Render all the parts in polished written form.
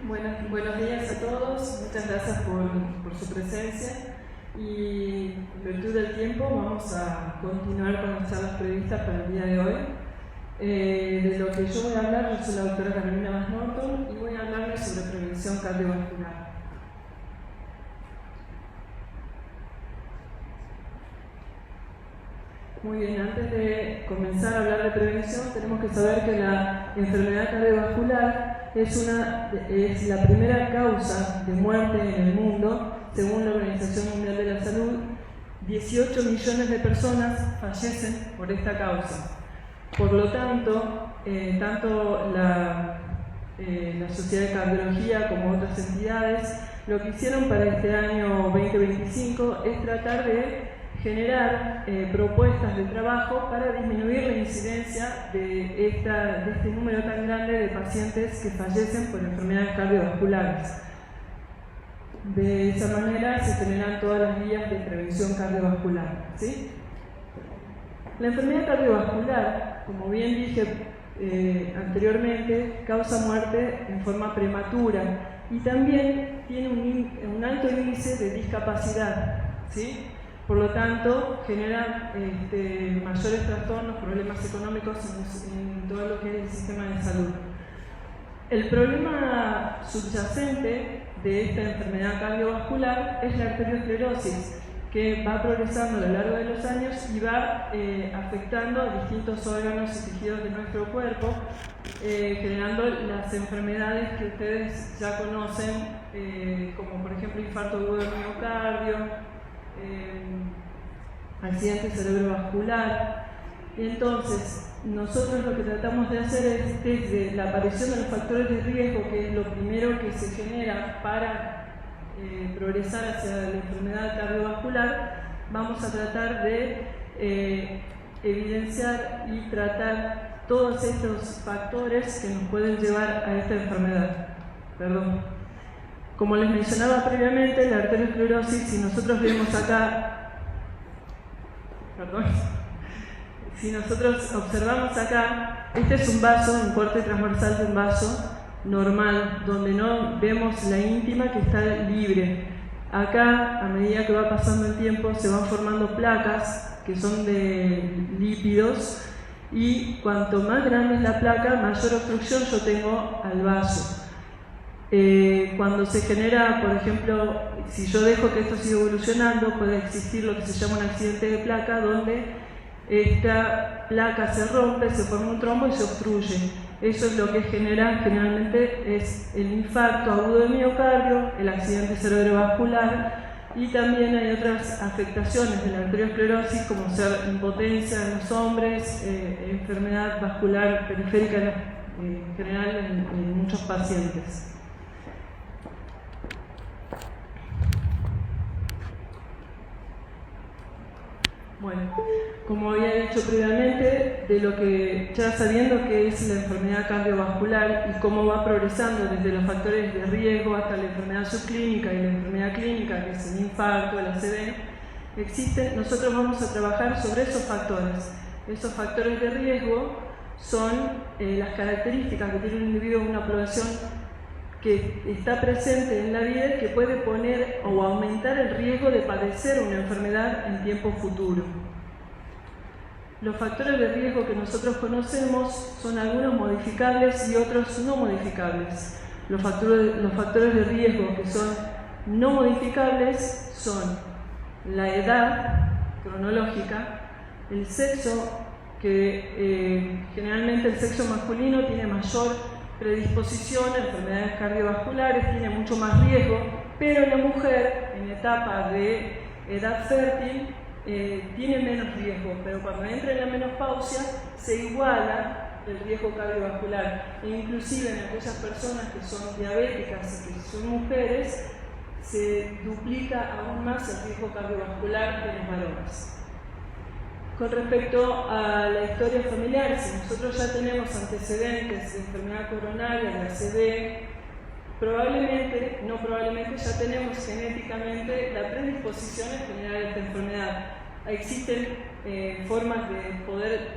Buenos días a todos, muchas gracias por su presencia y en virtud del tiempo vamos a continuar con las charlas previstas para el día de hoy. De lo que yo voy a hablar, yo soy la doctora Carolina Mas Norton y voy a hablarles sobre prevención cardiovascular. Muy bien, antes de comenzar a hablar de prevención tenemos que saber que la enfermedad cardiovascular es la primera causa de muerte en el mundo, según la Organización Mundial de la Salud. 18 millones de personas fallecen por esta causa. Por lo tanto, tanto la Sociedad de Cardiología como otras entidades lo que hicieron para este año 2025 es tratar de generar propuestas de trabajo para disminuir la incidencia de este número tan grande de pacientes que fallecen por enfermedades cardiovasculares. De esa manera se generan todas las vías de prevención cardiovascular, ¿sí? La enfermedad cardiovascular, como bien dije anteriormente, causa muerte en forma prematura y también tiene un alto índice de discapacidad, ¿sí? Por lo tanto, genera mayores trastornos, problemas económicos en todo lo que es el sistema de salud. El problema subyacente de esta enfermedad cardiovascular es la arteriosclerosis, que va progresando a lo largo de los años y va afectando a distintos órganos y tejidos de nuestro cuerpo, generando las enfermedades que ustedes ya conocen, como por ejemplo infarto agudo del miocardio, accidente cerebrovascular. Y entonces nosotros lo que tratamos de hacer es, desde la aparición de los factores de riesgo, que es lo primero que se genera para progresar hacia la enfermedad cardiovascular, vamos a tratar de evidenciar y tratar todos estos factores que nos pueden llevar a esta enfermedad. Como les mencionaba previamente, la arteriosclerosis, si nosotros vemos acá, si nosotros observamos acá, este es un vaso, un corte transversal de un vaso normal, donde no vemos la íntima que está libre. Acá, a medida que va pasando el tiempo, se van formando placas que son de lípidos y cuanto más grande es la placa, mayor obstrucción yo tengo al vaso. Cuando se genera, por ejemplo, si yo dejo que esto siga evolucionando, puede existir lo que se llama un accidente de placa, donde esta placa se rompe, se forma un trombo y se obstruye. Eso es lo que genera generalmente es el infarto agudo del miocardio, el accidente cerebrovascular, y también hay otras afectaciones de la arteriosclerosis, como ser impotencia en los hombres, enfermedad vascular periférica en general en muchos pacientes. Bueno, como había dicho previamente, de lo que ya sabiendo que es la enfermedad cardiovascular y cómo va progresando desde los factores de riesgo hasta la enfermedad subclínica y la enfermedad clínica, que es el infarto, el ACV, nosotros vamos a trabajar sobre esos factores. Esos factores de riesgo son las características que tiene un individuo en una población que está presente en la vida y que puede poner o aumentar el riesgo de padecer una enfermedad en tiempo futuro. Los factores de riesgo que nosotros conocemos son algunos modificables y otros no modificables. Los factores de riesgo que son no modificables son la edad cronológica, el sexo, que generalmente el sexo masculino tiene mayor predisposición a enfermedades cardiovasculares, tiene mucho más riesgo, pero la mujer en etapa de edad fértil tiene menos riesgo, pero cuando entra en la menopausia se iguala el riesgo cardiovascular, e inclusive en aquellas personas que son diabéticas y que son mujeres se duplica aún más el riesgo cardiovascular de los varones. Con respecto a la historia familiar, si nosotros ya tenemos antecedentes de enfermedad coronaria, de ACV, probablemente ya tenemos genéticamente la predisposición a generar esta enfermedad. Existen formas de poder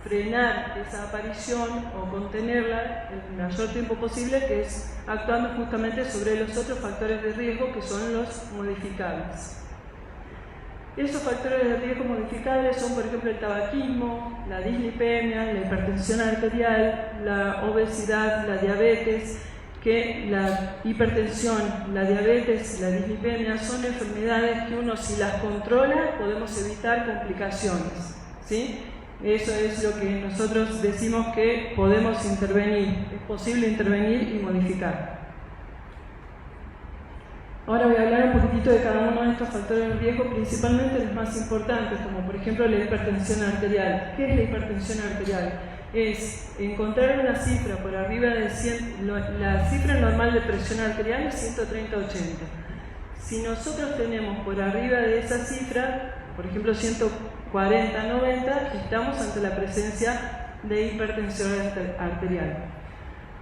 frenar esa aparición o contenerla el mayor tiempo posible, que es actuando justamente sobre los otros factores de riesgo que son los modificables. Esos factores de riesgo modificables son, por ejemplo, el tabaquismo, la dislipemia, la hipertensión arterial, la obesidad, la diabetes, que la hipertensión, la diabetes y la dislipemia son enfermedades que uno, si las controla, podemos evitar complicaciones, ¿sí? Eso es lo que nosotros decimos que podemos intervenir, es posible intervenir y modificar. Ahora voy a hablar un poquitito de cada uno de estos factores de riesgo, principalmente los más importantes, como por ejemplo la hipertensión arterial. ¿Qué es la hipertensión arterial? Es encontrar una cifra por arriba de 100, la cifra normal de presión arterial es 130/80. Si nosotros tenemos por arriba de esa cifra, por ejemplo 140/90, estamos ante la presencia de hipertensión arterial.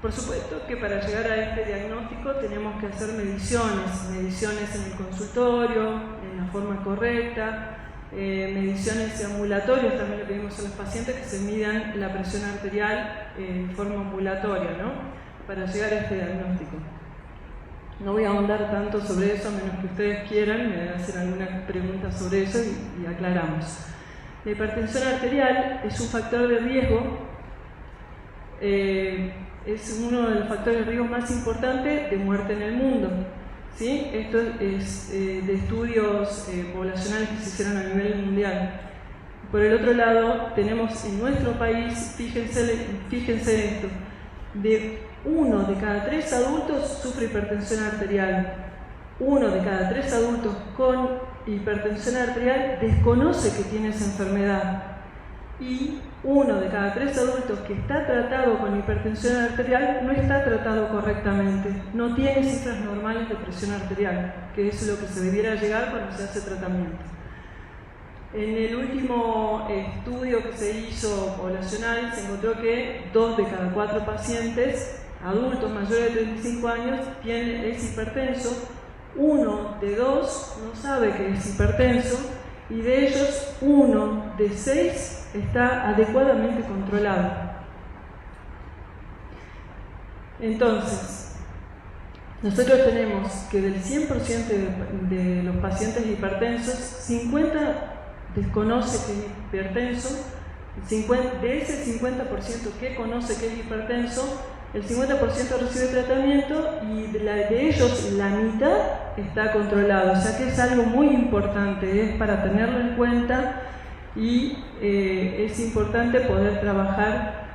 Por supuesto que para llegar a este diagnóstico tenemos que hacer mediciones en el consultorio, en la forma correcta, mediciones ambulatorias, también le pedimos a los pacientes que se midan la presión arterial en forma ambulatoria, ¿no? Para llegar a este diagnóstico. No voy a ahondar tanto sobre eso, a menos que ustedes quieran, me van a hacer algunas preguntas sobre eso y aclaramos. La hipertensión arterial es un factor de riesgo, es uno de los factores de riesgo más importantes de muerte en el mundo. ¿Sí? Esto es de estudios poblacionales que se hicieron a nivel mundial. Por el otro lado, tenemos en nuestro país, fíjense esto, de 1 de cada 3 adultos sufre hipertensión arterial. 1 de cada 3 adultos con hipertensión arterial desconoce que tiene esa enfermedad. Y 1 de cada 3 adultos que está tratado con hipertensión arterial no está tratado correctamente, no tiene cifras normales de presión arterial, que es lo que se debiera llegar cuando se hace tratamiento. En el último estudio que se hizo poblacional se encontró que 2 de cada 4 pacientes adultos mayores de 35 años es hipertenso, 1 de 2 no sabe que es hipertenso, y de ellos 1 de 6 está adecuadamente controlado. Entonces, nosotros tenemos que del 100% de los pacientes hipertensos, 50 desconoce que es hipertenso, de ese 50% que conoce que es hipertenso, el 50% recibe tratamiento y de ellos la mitad está controlado, o sea que es algo muy importante, es para tenerlo en cuenta y es importante poder trabajar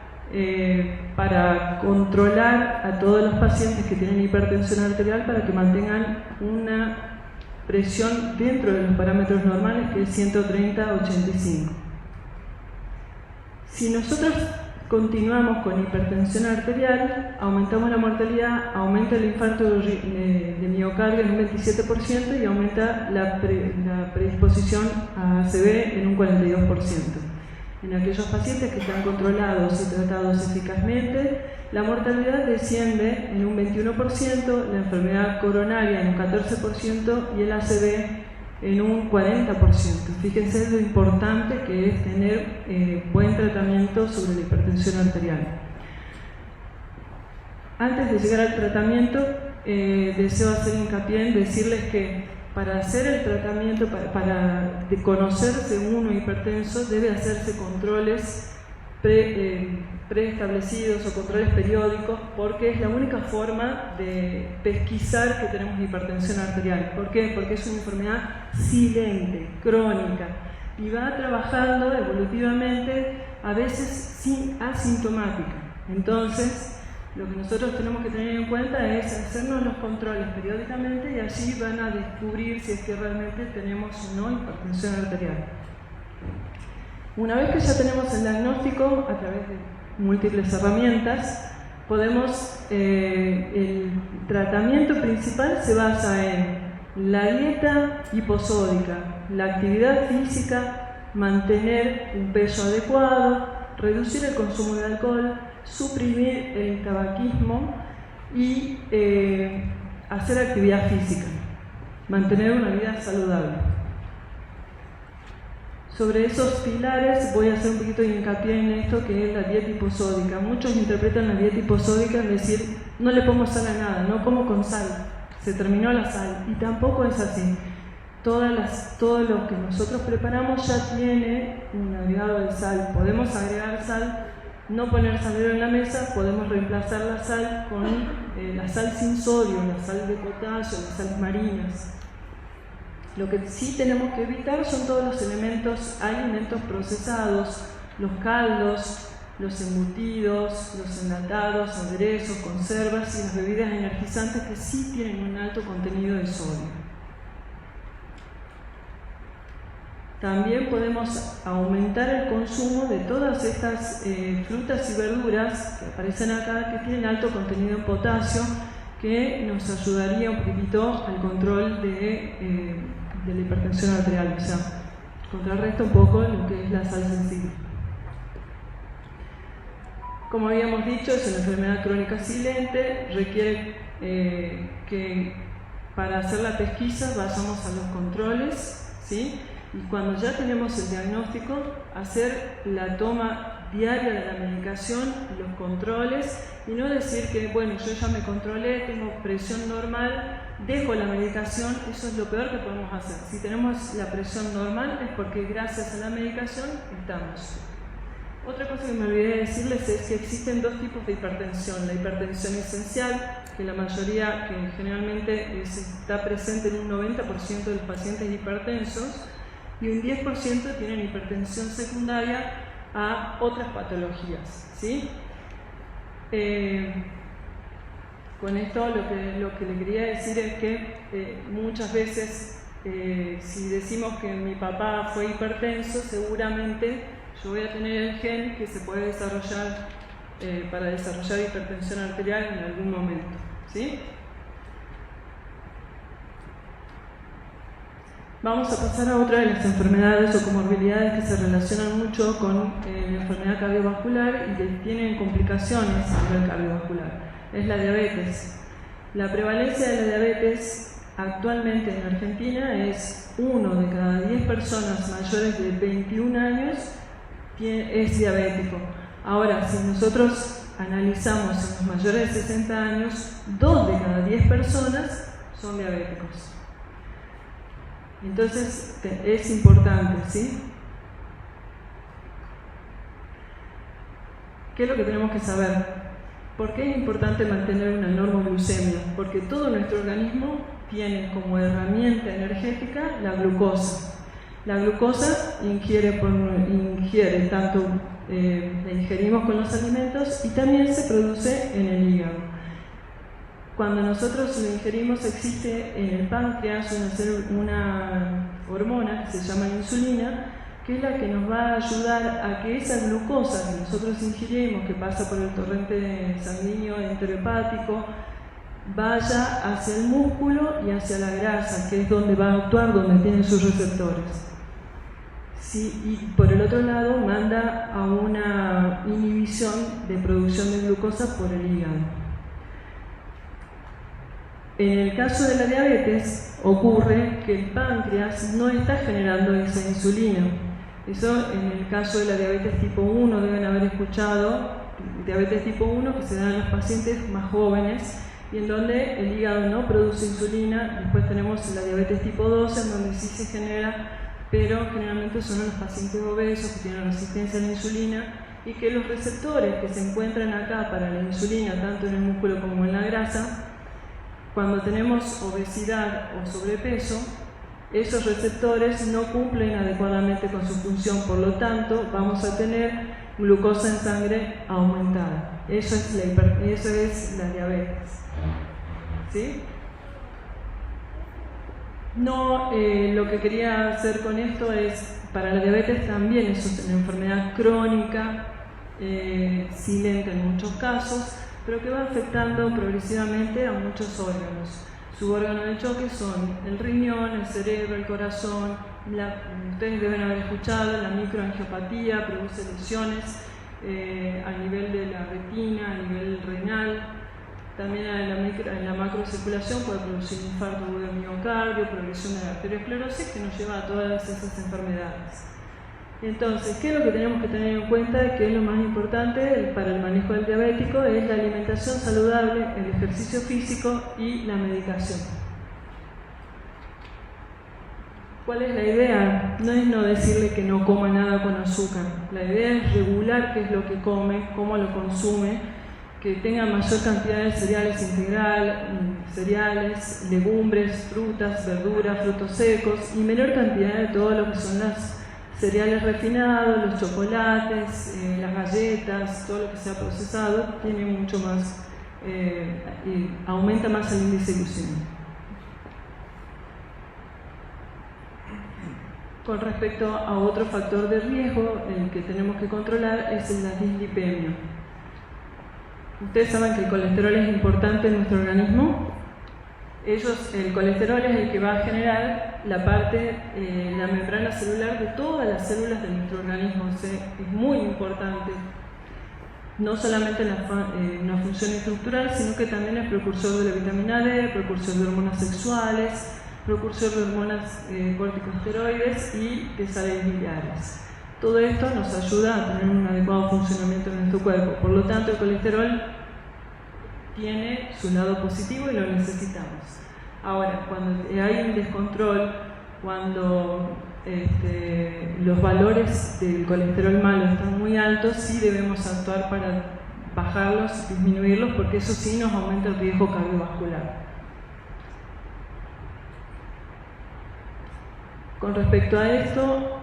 para controlar a todos los pacientes que tienen hipertensión arterial para que mantengan una presión dentro de los parámetros normales, que es 130/85. Si nosotros continuamos con hipertensión arterial, aumentamos la mortalidad, aumenta el infarto de miocardio en un 27% y aumenta la predisposición a ACV en un 42%. En aquellos pacientes que están controlados y tratados eficazmente, la mortalidad desciende en un 21%, la enfermedad coronaria en un 14% y el ACV en un 40%. Fíjense lo importante que es tener buen tratamiento sobre la hipertensión arterial. Antes de llegar al tratamiento, deseo hacer hincapié en decirles que para hacer el tratamiento, para conocerse uno hipertenso, debe hacerse controles preestablecidos o controles periódicos, porque es la única forma de pesquisar que tenemos hipertensión arterial. ¿Por qué? Porque es una enfermedad silente, crónica, y va trabajando evolutivamente, a veces asintomática. Entonces, lo que nosotros tenemos que tener en cuenta es hacernos los controles periódicamente y así van a descubrir si es que realmente tenemos o no hipertensión arterial. Una vez que ya tenemos el diagnóstico, a través de múltiples herramientas, el tratamiento principal se basa en la dieta hiposódica, la actividad física, mantener un peso adecuado, reducir el consumo de alcohol, suprimir el tabaquismo y hacer actividad física, mantener una vida saludable. Sobre esos pilares voy a hacer un poquito de hincapié en esto que es la dieta hiposódica. Muchos interpretan la dieta hiposódica en decir, no le pongo sal a nada, no como con sal, se terminó la sal, y tampoco es así. Todo lo que nosotros preparamos ya tiene un agregado de sal. Podemos agregar sal, no poner salero en la mesa, podemos reemplazar la sal con la sal sin sodio, la sal de potasio, las sales marinas. Lo que sí tenemos que evitar son todos los alimentos procesados, los caldos, los embutidos, los enlatados, aderezos, conservas y las bebidas energizantes que sí tienen un alto contenido de sodio. También podemos aumentar el consumo de todas estas frutas y verduras que aparecen acá, que tienen alto contenido en potasio, que nos ayudaría un poquito al control de la hipertensión arterial, o sea, contrarresta un poco lo que es la sal sensible. Como habíamos dicho, es una enfermedad crónica silente, requiere que para hacer la pesquisa vayamos a los controles, ¿sí? Y cuando ya tenemos el diagnóstico, hacer la toma diaria de la medicación, los controles, y no decir que, bueno, yo ya me controlé, tengo presión normal, dejo la medicación. Eso es lo peor que podemos hacer. Si tenemos la presión normal es porque gracias a la medicación estamos. Otra cosa que me olvidé de decirles es que existen dos tipos de hipertensión. La hipertensión esencial, que la mayoría, que generalmente está presente en un 90% de los pacientes hipertensos, y un 10% tienen hipertensión secundaria a otras patologías, ¿sí? Con esto lo que le quería decir es que muchas veces si decimos que mi papá fue hipertenso, seguramente yo voy a tener el gen que se puede desarrollar para desarrollar hipertensión arterial en algún momento, ¿sí? Vamos a pasar a otra de las enfermedades o comorbilidades que se relacionan mucho con la enfermedad cardiovascular y que tienen complicaciones a nivel cardiovascular. Es la diabetes. La prevalencia de la diabetes actualmente en Argentina es 1 de cada 10 personas mayores de 21 años es diabético. Ahora, si nosotros analizamos en los mayores de 60 años, 2 de cada 10 personas son diabéticos. Entonces es importante, ¿sí? ¿Qué es lo que tenemos que saber? ¿Por qué es importante mantener una normoglucemia? Porque todo nuestro organismo tiene como herramienta energética la glucosa. La glucosa ingiere tanto, la ingerimos con los alimentos y también se produce en el hígado. Cuando nosotros lo ingerimos existe en el páncreas una hormona que se llama insulina, que es la que nos va a ayudar a que esa glucosa que nosotros ingerimos, que pasa por el torrente sanguíneo enterohepático, vaya hacia el músculo y hacia la grasa, que es donde va a actuar, donde tienen sus receptores. Sí, y por el otro lado manda a una inhibición de producción de glucosa por el hígado. En el caso de la diabetes ocurre que el páncreas no está generando esa insulina. Eso en el caso de la diabetes tipo 1 deben haber escuchado, diabetes tipo 1 que se da en los pacientes más jóvenes y en donde el hígado no produce insulina. Después tenemos la diabetes tipo 2 en donde sí se genera, pero generalmente son en los pacientes obesos que tienen resistencia a la insulina y que los receptores que se encuentran acá para la insulina, tanto en el músculo como en la grasa, cuando tenemos obesidad o sobrepeso, esos receptores no cumplen adecuadamente con su función, por lo tanto vamos a tener glucosa en sangre aumentada. Eso es la diabetes. ¿Sí? No, lo que quería hacer con esto es, para la diabetes también es una enfermedad crónica, silente en muchos casos, pero que va afectando progresivamente a muchos órganos. Sus órganos de choque son el riñón, el cerebro, el corazón. Ustedes deben haber escuchado, la microangiopatía produce lesiones a nivel de la retina, a nivel renal. También en la macrocirculación puede producir infarto agudo del miocardio, progresión de la arteriosclerosis, que nos lleva a todas esas enfermedades. Entonces, ¿qué es lo que tenemos que tener en cuenta? Que es lo más importante para el manejo del diabético, es la alimentación saludable, el ejercicio físico y la medicación. ¿Cuál es la idea? No es no decirle que no coma nada con azúcar. La idea es regular qué es lo que come, cómo lo consume, que tenga mayor cantidad de cereales, legumbres, frutas, verduras, frutos secos y menor cantidad de todo lo que son los cereales refinados, los chocolates, las galletas, todo lo que sea procesado, tiene mucho más, y aumenta más el índice glucémico. Con respecto a otro factor de riesgo, el que tenemos que controlar es la dislipemia. Ustedes saben que el colesterol es importante en nuestro organismo. El colesterol es el que va a generar la membrana celular de todas las células de nuestro organismo. O sea, es muy importante, no solamente en una función estructural, sino que también es precursor de la vitamina D, precursor de hormonas sexuales, precursor de hormonas corticosteroides y de sales biliares. Todo esto nos ayuda a tener un adecuado funcionamiento de nuestro cuerpo. Por lo tanto, el colesterol tiene su lado positivo y lo necesitamos. Ahora, cuando hay un descontrol, cuando los valores del colesterol malo están muy altos, sí debemos actuar para bajarlos, disminuirlos, porque eso sí nos aumenta el riesgo cardiovascular. Con respecto a esto,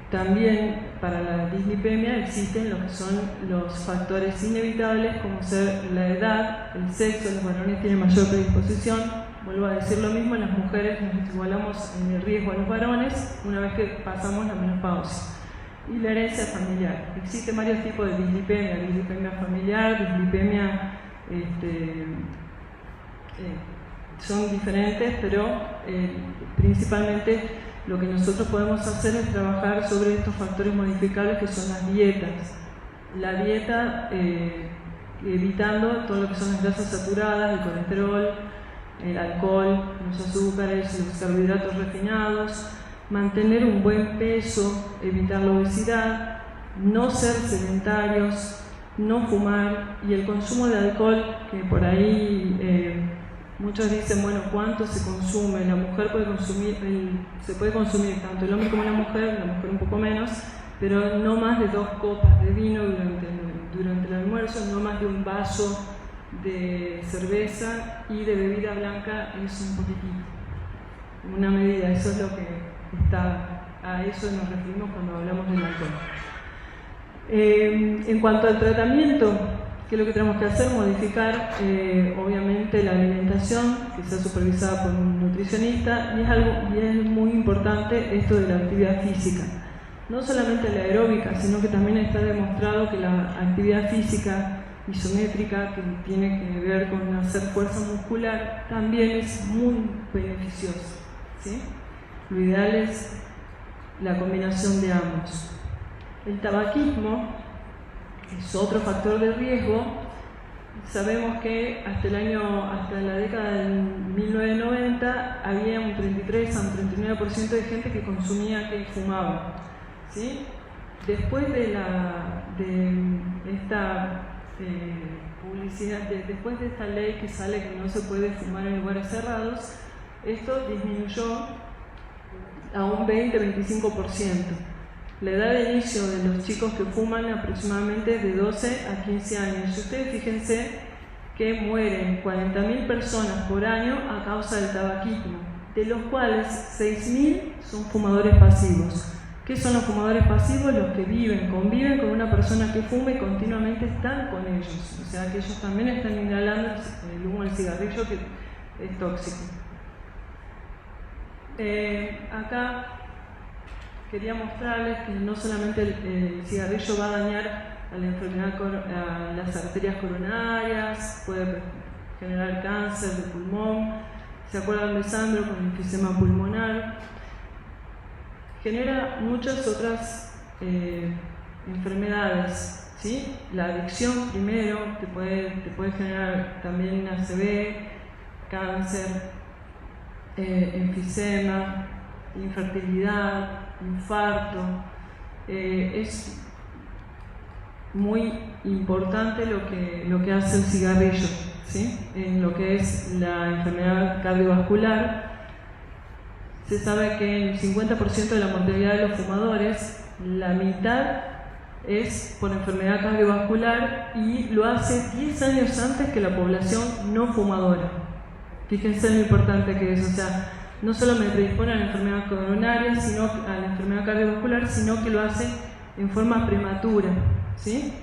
también para la dislipemia existen lo que son los factores inevitables, como ser la edad, el sexo. Los varones tienen mayor predisposición. Vuelvo a decir lo mismo, las mujeres nos igualamos en el riesgo a los varones una vez que pasamos la menopausia. Y la herencia familiar. Existen varios tipos de dislipemia familiar, dislipemia son diferentes, pero principalmente lo que nosotros podemos hacer es trabajar sobre estos factores modificables que son las dietas. La dieta evitando todo lo que son las grasas saturadas, el colesterol, el alcohol, los azúcares, los carbohidratos refinados, mantener un buen peso, evitar la obesidad, no ser sedentarios, no fumar y el consumo de alcohol, que por ahí muchos dicen, bueno, ¿cuánto se consume? La mujer puede consumir, se puede consumir tanto el hombre como la mujer un poco menos, pero no más de 2 copas de vino durante el almuerzo, no más de un vaso de cerveza y de bebida blanca es un poquitito, una medida, eso es lo que a eso nos referimos cuando hablamos del alcohol. En cuanto al tratamiento, ¿qué es lo que tenemos que hacer? Modificar obviamente la alimentación, que sea supervisada por un nutricionista, y es muy importante esto de la actividad física. No solamente la aeróbica, sino que también está demostrado que la actividad física isométrica, que tiene que ver con hacer fuerza muscular, también es muy beneficiosa, ¿sí? Lo ideal es la combinación de ambos. El tabaquismo es otro factor de riesgo. Sabemos que hasta la década del 1990 había un 33 a un 39% de gente que consumía, que fumaba, ¿sí? Después de esta publicidad, después de esta ley que sale que no se puede fumar en lugares cerrados, esto disminuyó a un 20-25%. La edad de inicio de los chicos que fuman aproximadamente es de 12 a 15 años. Y ustedes fíjense que mueren 40.000 personas por año a causa del tabaquismo, de los cuales 6.000 son fumadores pasivos. ¿Qué son los fumadores pasivos? Los que conviven con una persona que fuma y continuamente están con ellos. O sea que ellos también están inhalando el humo del cigarrillo, que es tóxico. Acá quería mostrarles que no solamente el cigarrillo va a dañar a la enfermedad, a las arterias coronarias, puede generar cáncer de pulmón. ¿Se acuerdan de Sandro con el enfisema pulmonar? Genera muchas otras enfermedades, ¿sí? La adicción primero te puede generar también ACV, cáncer, enfisema, infertilidad, infarto, es muy importante lo que hace el cigarrillo, ¿sí? En lo que es la enfermedad cardiovascular. Se sabe que el 50% de la mortalidad de los fumadores, la mitad es por enfermedad cardiovascular, y lo hace 10 años antes que la población no fumadora. Fíjense lo importante que es, o sea, no solo me predispone a la enfermedad coronaria, sino a la enfermedad cardiovascular, sino que lo hace en forma prematura, ¿sí?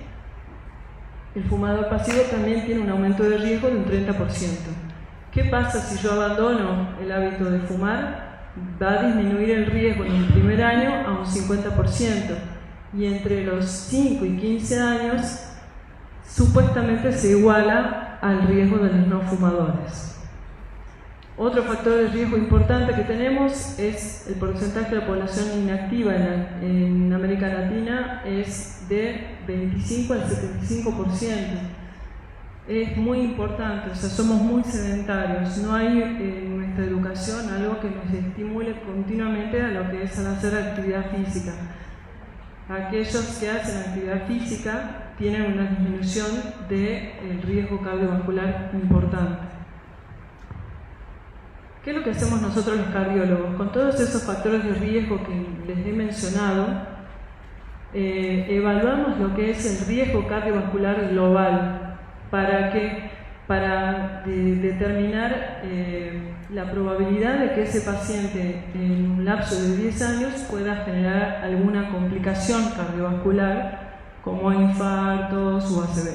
El fumador pasivo también tiene un aumento de riesgo de un 30%. ¿Qué pasa si yo abandono el hábito de fumar? Va a disminuir el riesgo en el primer año a un 50%, y entre los 5 y 15 años supuestamente se iguala al riesgo de los no fumadores. Otro factor de riesgo importante que tenemos es el porcentaje de la población inactiva en América Latina, es de 25 al 75%. Es muy importante, o sea, somos muy sedentarios, no hay en nuestra educación algo que nos estimule continuamente a lo que es al hacer actividad física. Aquellos que hacen actividad física tienen una disminución del riesgo cardiovascular importante. ¿Qué es lo que hacemos nosotros los cardiólogos? Con todos esos factores de riesgo que les he mencionado, evaluamos lo que es el riesgo cardiovascular global para determinar la probabilidad de que ese paciente en un lapso de 10 años pueda generar alguna complicación cardiovascular como infartos o ACV.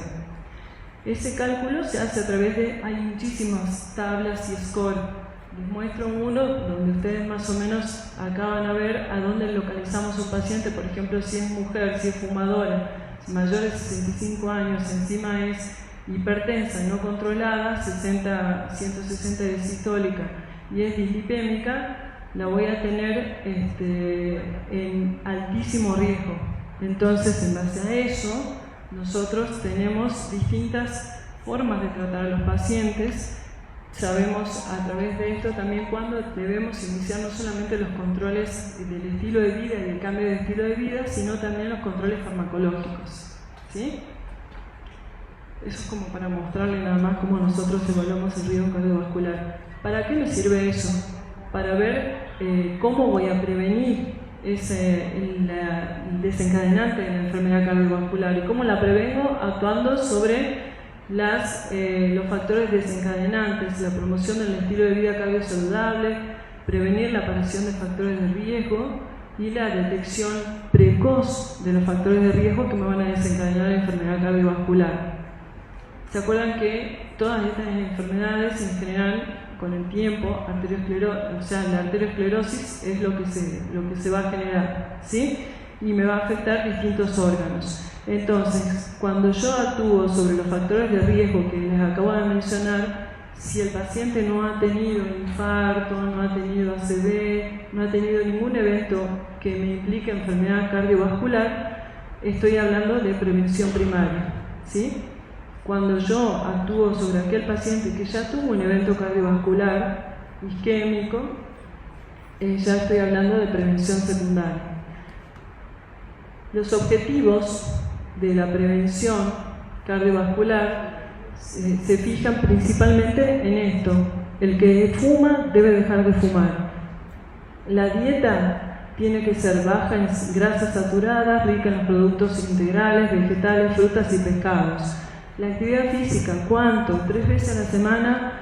Ese cálculo se hace a través de, hay muchísimas tablas y score. Les muestro uno donde ustedes más o menos acaban a ver a dónde localizamos un paciente, por ejemplo, si es mujer, si es fumadora, si mayor de 65 años, encima es hipertensa y no controlada, 160 de sistólica y es dislipémica, la voy a tener en altísimo riesgo. Entonces, en base a eso, nosotros tenemos distintas formas de tratar a los pacientes. Sabemos a través de esto también cuándo debemos iniciar no solamente los controles del estilo de vida y del cambio de estilo de vida, sino también los controles farmacológicos, ¿sí? Eso es como para mostrarle nada más cómo nosotros evaluamos el riesgo cardiovascular. ¿Para qué me sirve eso? Para ver cómo voy a prevenir el desencadenante de la enfermedad cardiovascular y cómo la prevengo actuando sobre los factores desencadenantes, la promoción del estilo de vida cardiosaludable, prevenir la aparición de factores de riesgo y la detección precoz de los factores de riesgo que me van a desencadenar la enfermedad cardiovascular. ¿Se acuerdan que todas estas enfermedades en general con el tiempo, la arteriosclerosis es lo que se va a generar, ¿sí? Y me va a afectar distintos órganos. Entonces, cuando yo actúo sobre los factores de riesgo que les acabo de mencionar, si el paciente no ha tenido infarto, no ha tenido ACV, no ha tenido ningún evento que me implique enfermedad cardiovascular, estoy hablando de prevención primaria, ¿sí? Cuando yo actúo sobre aquel paciente que ya tuvo un evento cardiovascular isquémico, ya estoy hablando de prevención secundaria. Los objetivos de la prevención cardiovascular se fijan principalmente en esto: el que fuma debe dejar de fumar. La dieta tiene que ser baja en grasas saturadas, rica en los productos integrales, vegetales, frutas y pescados. La actividad física, ¿cuánto? 3 veces a la semana,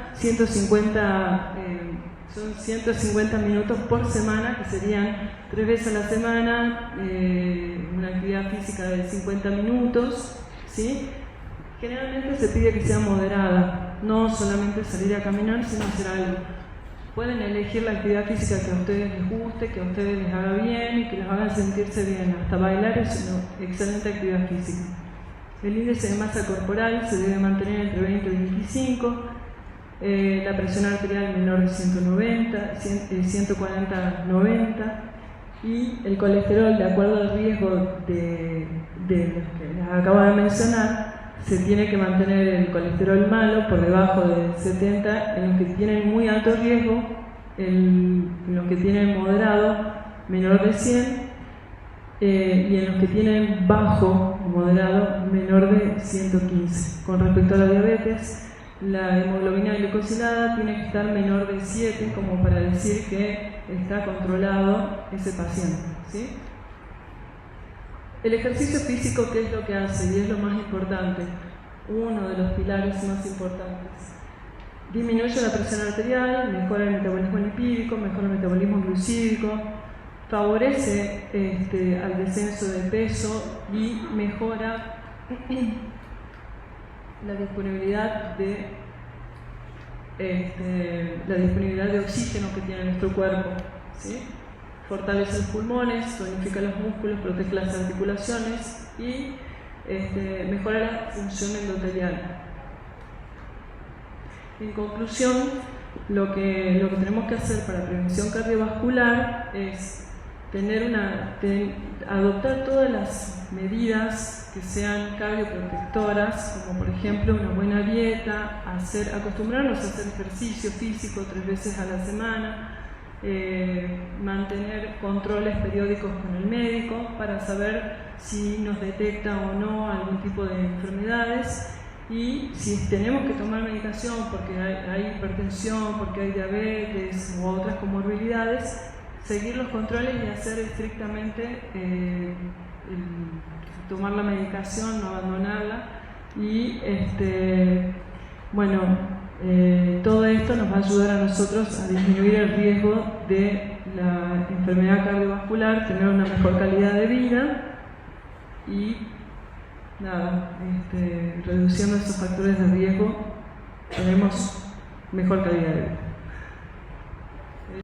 son 150 minutos por semana, que serían 3 veces a la semana, una actividad física de 50 minutos, ¿sí? Generalmente se pide que sea moderada, no solamente salir a caminar, sino hacer algo. Pueden elegir la actividad física que a ustedes les guste, que a ustedes les haga bien y que les haga sentirse bien. Hasta bailar es una excelente actividad física. El índice de masa corporal se debe mantener entre 20 y 25, la presión arterial menor de 140-90 y el colesterol, de acuerdo al riesgo de los que les acabo de mencionar, se tiene que mantener el colesterol malo por debajo de 70 en los que tienen muy alto riesgo, en los que tienen moderado menor de 100 y en los que tienen bajo o moderado menor de 115. Con respecto a la diabetes, la hemoglobina glicosilada tiene que estar menor de 7 como para decir que está controlado ese paciente, ¿sí? El ejercicio físico, ¿qué es lo que hace? Y es lo más importante, uno de los pilares más importantes. Disminuye la presión arterial, mejora el metabolismo lipídico, mejora el metabolismo glucídico, favorece al descenso de peso y mejora la disponibilidad de oxígeno que tiene nuestro cuerpo, ¿sí? Fortalece los pulmones, tonifica los músculos, protege las articulaciones y mejora la función endotelial. En conclusión, lo que tenemos que hacer para prevención cardiovascular es adoptar todas las medidas que sean cardioprotectoras, como por ejemplo una buena dieta, acostumbrarnos a hacer ejercicio físico 3 veces a la semana, mantener controles periódicos con el médico para saber si nos detecta o no algún tipo de enfermedades, y si tenemos que tomar medicación porque hay hipertensión, porque hay diabetes u otras comorbilidades, seguir los controles y hacer estrictamente tomar la medicación, no abandonarla. Y todo esto nos va a ayudar a nosotros a disminuir el riesgo de la enfermedad cardiovascular, tener una mejor calidad de vida y reduciendo esos factores de riesgo tenemos mejor calidad de vida.